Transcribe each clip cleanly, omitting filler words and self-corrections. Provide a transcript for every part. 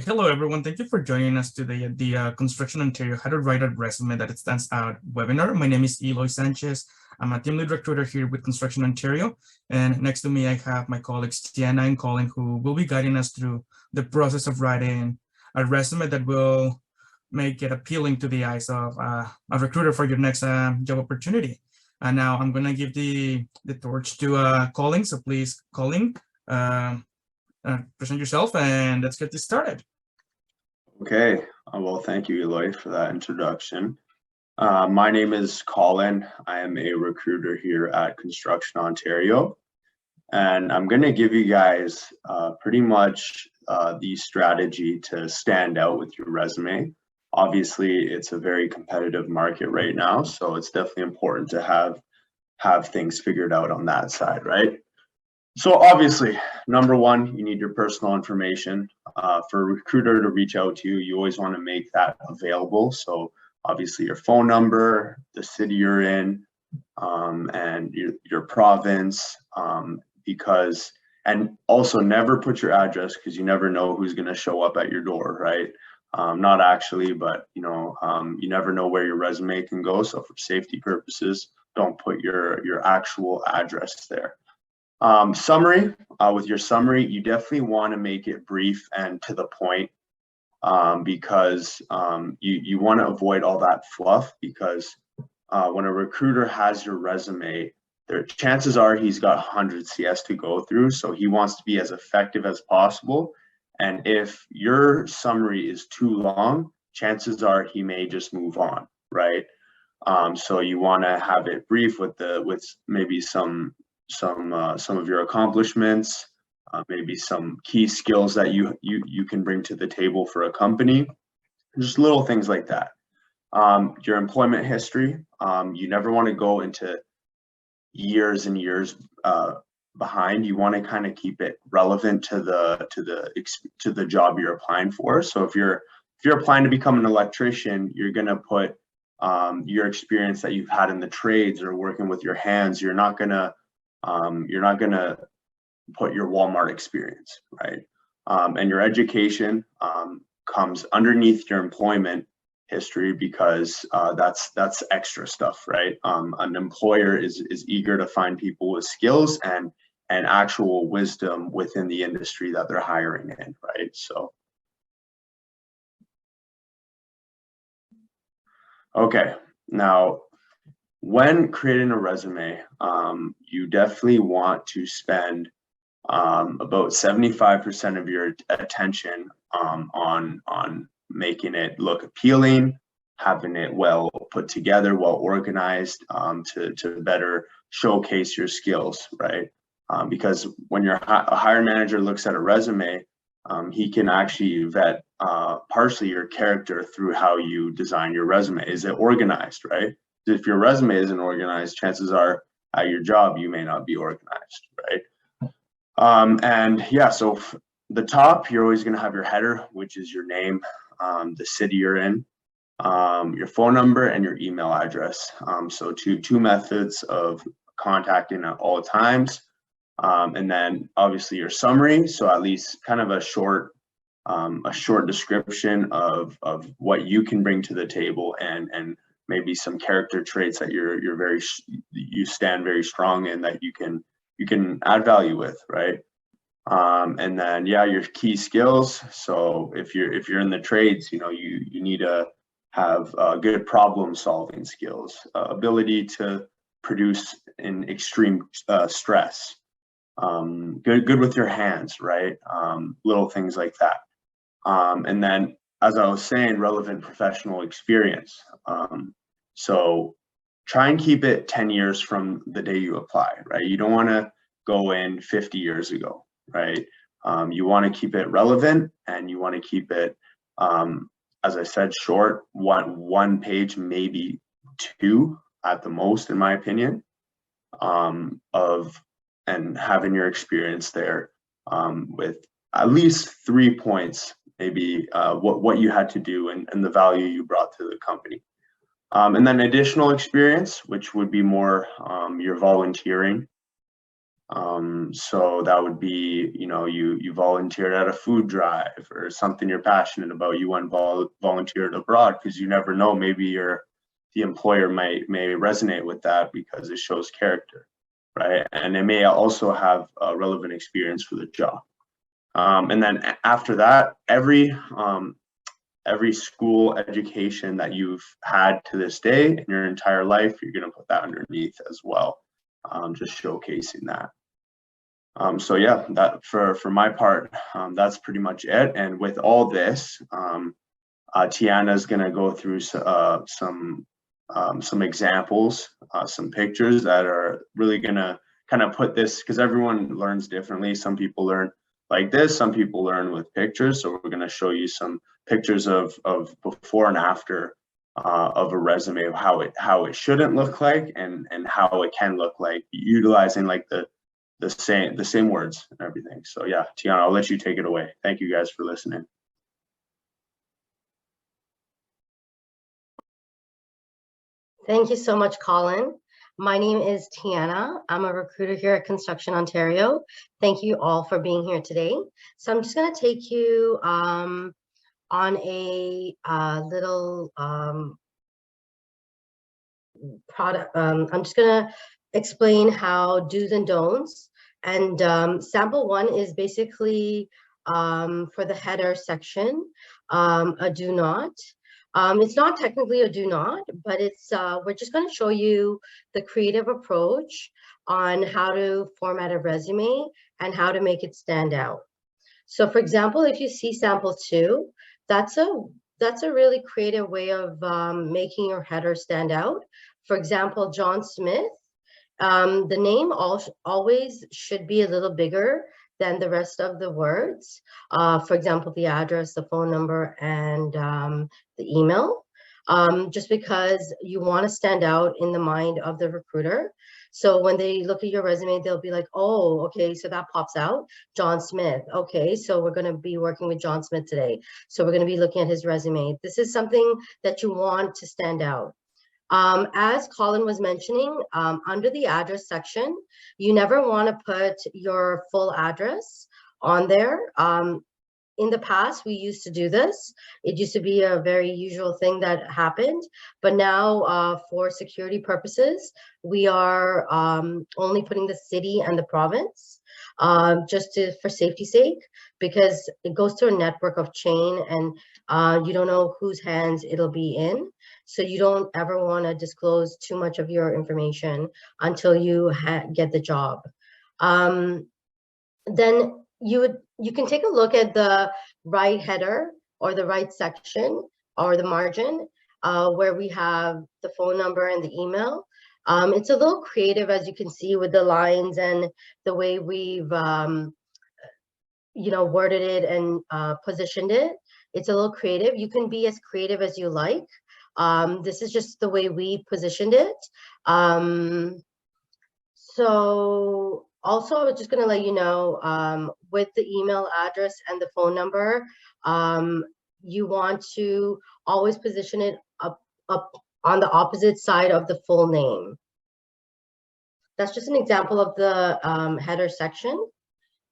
Hello, everyone. Thank you for joining us today at the Construction Ontario How to Write a Resume That It Stands Out webinar. My name is Eloy Sanchez. I'm a team lead recruiter here with Construction Ontario. And next to me, I have my colleagues, Tiana and Colin, who will be guiding us through the process of writing a resume that will make it appealing to the eyes of a recruiter for your next job opportunity. And now I'm going to give the torch to Colin. So please, Colin, present yourself and let's get this started. Okay, well, thank you, Eloy, for that introduction. My name is Colin. I am a recruiter here at Construction Ontario, and I'm going to give you guys pretty much the strategy to stand out with your resume. Obviously, it's a very competitive market right now, so it's definitely important to have things figured out on that side, right? So obviously, number one, you need your personal information. For a recruiter to reach out to you, you always want to make that available. So obviously your phone number, the city you're in, and your province, and also never put your address because you never know who's going to show up at your door, right? Not actually, but you never know where your resume can go. So for safety purposes, don't put your actual address there. Summary, with your summary, you definitely want to make it brief and to the point, because you want to avoid all that fluff, because when a recruiter has your resume, chances are he's got hundreds he has to go through, so he wants to be as effective as possible. And if your summary is too long, chances are he may just move on, right? So you want to have it brief with maybe some of your accomplishments, maybe some key skills that you can bring to the table for a company, just little things like that. Your employment history, you never want to go into years and years behind. You want to kind of keep it relevant to the job you're applying for. So if you're applying to become an electrician, you're going to put your experience that you've had in the trades or working with your hands. You're not gonna put your Walmart experience, right? And your education comes underneath your employment history, because that's extra stuff, right? An employer is eager to find people with skills and actual wisdom within the industry that they're hiring in, right? So, okay, now, when creating a resume, you definitely want to spend about 75% of your attention on making it look appealing, having it well put together, well organized, to better showcase your skills, right? Because when a hiring manager looks at a resume, he can actually vet partially your character through how you design your resume. Is it organized, right? If your resume isn't organized, chances are at your job you may not be organized, right? And yeah, so the top, you're always going to have your header, which is your name, the city you're in, your phone number, and your email address. So two methods of contacting at all times. And then obviously your summary, so at least kind of a short description of what you can bring to the table, and maybe some character traits that you stand very strong in, that you can add value with, right? And then yeah, your key skills. So if you're in the trades, you need to have good problem solving skills, ability to produce in extreme stress, good with your hands, right? Little things like that. And then, as I was saying, relevant professional experience. So try and keep it 10 years from the day you apply, right? You don't want to go in 50 years ago, right? You want to keep it relevant, and you want to keep it, as I said, short, one page, maybe two at the most, in my opinion, and having your experience there, with at least 3 points, maybe what you had to do and the value you brought to the company. And then additional experience, which would be more your volunteering. So that would be, you know, you volunteered at a food drive or something you're passionate about. You went volunteered abroad because you never know, maybe the employer may resonate with that because it shows character, right? And they may also have a relevant experience for the job. And then after that, every school education that you've had to this day in your entire life, you're going to put that underneath as well, just showcasing that. So yeah, that for my part, that's pretty much it. And with all this, Tiana is going to go through some examples, some pictures that are really going to kind of put this, because everyone learns differently. Some people learn like this, some people learn with pictures. So we're going to show you some pictures of before and after of a resume, of how it shouldn't look like and how it can look like, utilizing like the same words and everything. So yeah, Tiana, I'll let you take it away. Thank you guys for listening. Thank you so much, Colin. My name is Tiana. I'm a recruiter here at Construction Ontario. Thank you all for being here today. So I'm just going to take you on a little product. I'm just going to explain how do's and don'ts. And sample one is basically for the header section, a do not. It's not technically a do not, but it's we're just going to show you the creative approach on how to format a resume and how to make it stand out. So for example, if you see sample two, that's a really creative way of making your header stand out. For example, John Smith, the name always should be a little bigger than the rest of the words. For example, the address, the phone number, and the email, just because you want to stand out in the mind of the recruiter. So when they look at your resume, they'll be like, oh, okay, so that pops out, John Smith. Okay, so we're going to be working with John Smith today. So we're going to be looking at his resume. This is something that you want to stand out. As Colin was mentioning, under the address section, you never want to put your full address on there. In the past, we used to do this. It used to be a very usual thing that happened, but now for security purposes, we are only putting the city and the province just for safety's sake, because it goes to a network of chain and you don't know whose hands it'll be in. So you don't ever want to disclose too much of your information until you get the job. Then you can take a look at the right header or the right section or the margin where we have the phone number and the email. It's a little creative, as you can see, with the lines and the way we've worded it and positioned it. It's a little creative. You can be as creative as you like. This is just the way we positioned it. So also, I was just going to let you know, with the email address and the phone number, you want to always position it up on the opposite side of the full name. That's just an example of the header section.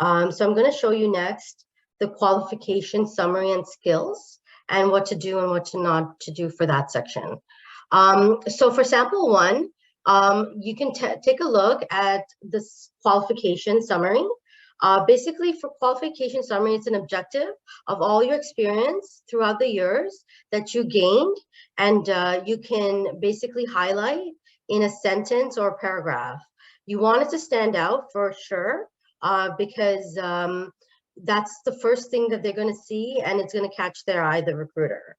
So I'm going to show you next the qualification summary and skills and what to do and what to not to do for that section. So for sample one, you can take a look at this qualification summary. Basically, for qualification summary, it's an objective of all your experience throughout the years that you gained, and you can basically highlight in a sentence or a paragraph. You want it to stand out for sure, because that's the first thing that they're going to see, and it's going to catch their eye, the recruiter.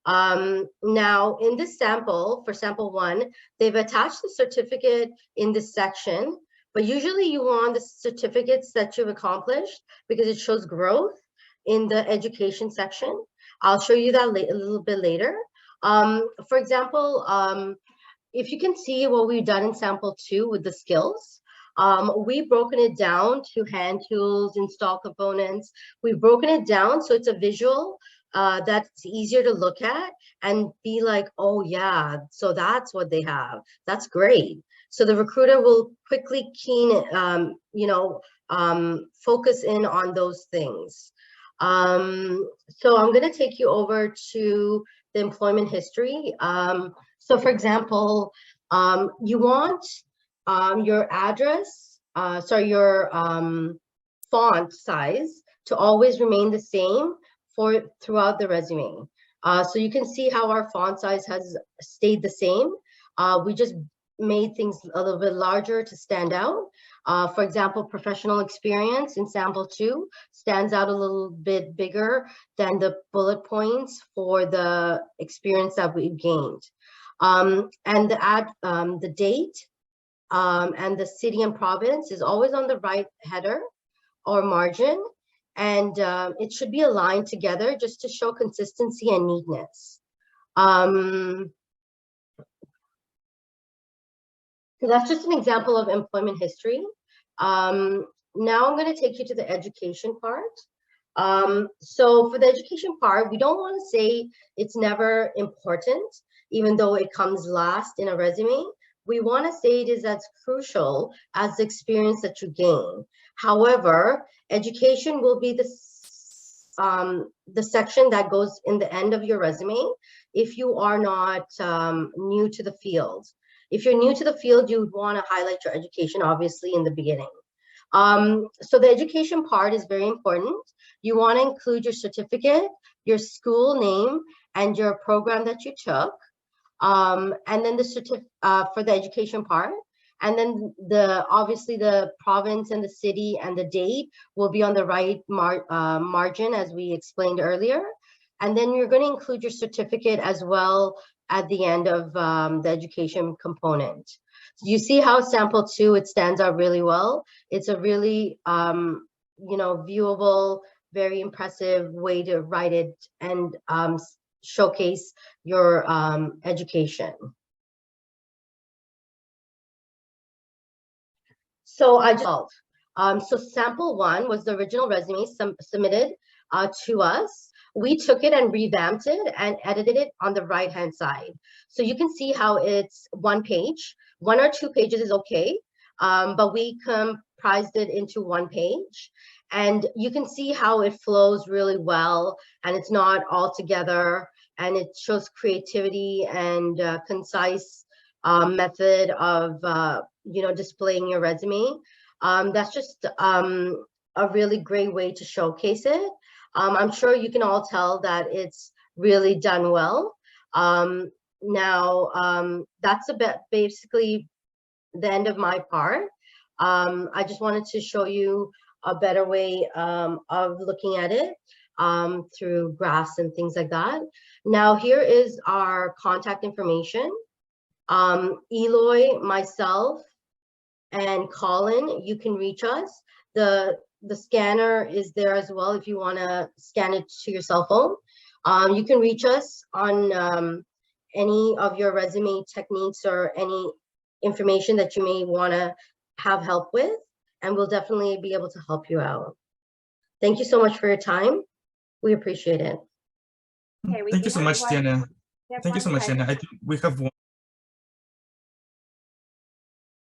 Now, in this sample, for sample one, they've attached the certificate in this section, but usually you want the certificates that you've accomplished because it shows growth in the education section. I'll show you that a little bit later. For example, if you can see what we've done in sample two with the skills, we've broken it down to hand tools, install components. We've broken it down so it's a visual that's easier to look at and be like, oh yeah, so that's what they have. That's great. So the recruiter will quickly focus in on those things. So I'm going to take you over to the employment history. So for example, you want your address, your font size to always remain the same throughout the resume. So you can see how our font size has stayed the same. We just made things a little bit larger to stand out. For example, professional experience in sample 2 stands out a little bit bigger than the bullet points for the experience that we've gained. And the date and the city and province is always on the right header or margin, and it should be aligned together just to show consistency and neatness. So that's just an example of employment history. Now I'm going to take you to the education part. So for the education part, we don't want to say it's never important, even though it comes last in a resume. We want to say it is as crucial as the experience that you gain. However, education will be the section that goes in the end of your resume if you are not new to the field. If you're new to the field, you would want to highlight your education, obviously, in the beginning. So the education part is very important. You want to include your certificate, your school name, and your program that you took. And then for the education part. And then obviously the province and the city and the date will be on the right margin, as we explained earlier. And then you're going to include your certificate as well at the end of the education component. So you see how sample 2, it stands out really well. It's a really, viewable, very impressive way to write it and showcase your education. So so sample 1 was the original resume submitted to us. We took it and revamped it and edited it on the right-hand side. So you can see how it's 1 page. 1 or 2 pages is okay, but we comprised it into 1 page. And you can see how it flows really well, and it's not all together, and it shows creativity and concise method of displaying your resume. That's just a really great way to showcase it. I'm sure you can all tell that it's really done well. Now, that's basically the end of my part. I just wanted to show you a better way of looking at it through graphs and things like that. Now, here is our contact information. Eloy, myself, and Colin, you can reach us. The scanner is there as well if you want to scan it to your cell phone. You can reach us on any of your resume techniques or any information that you may want to have help with, and we'll definitely be able to help you out. Thank you so much for your time. We appreciate it. Okay, thank you so much, Tiana. Thank you so much, Tiana. I think we have one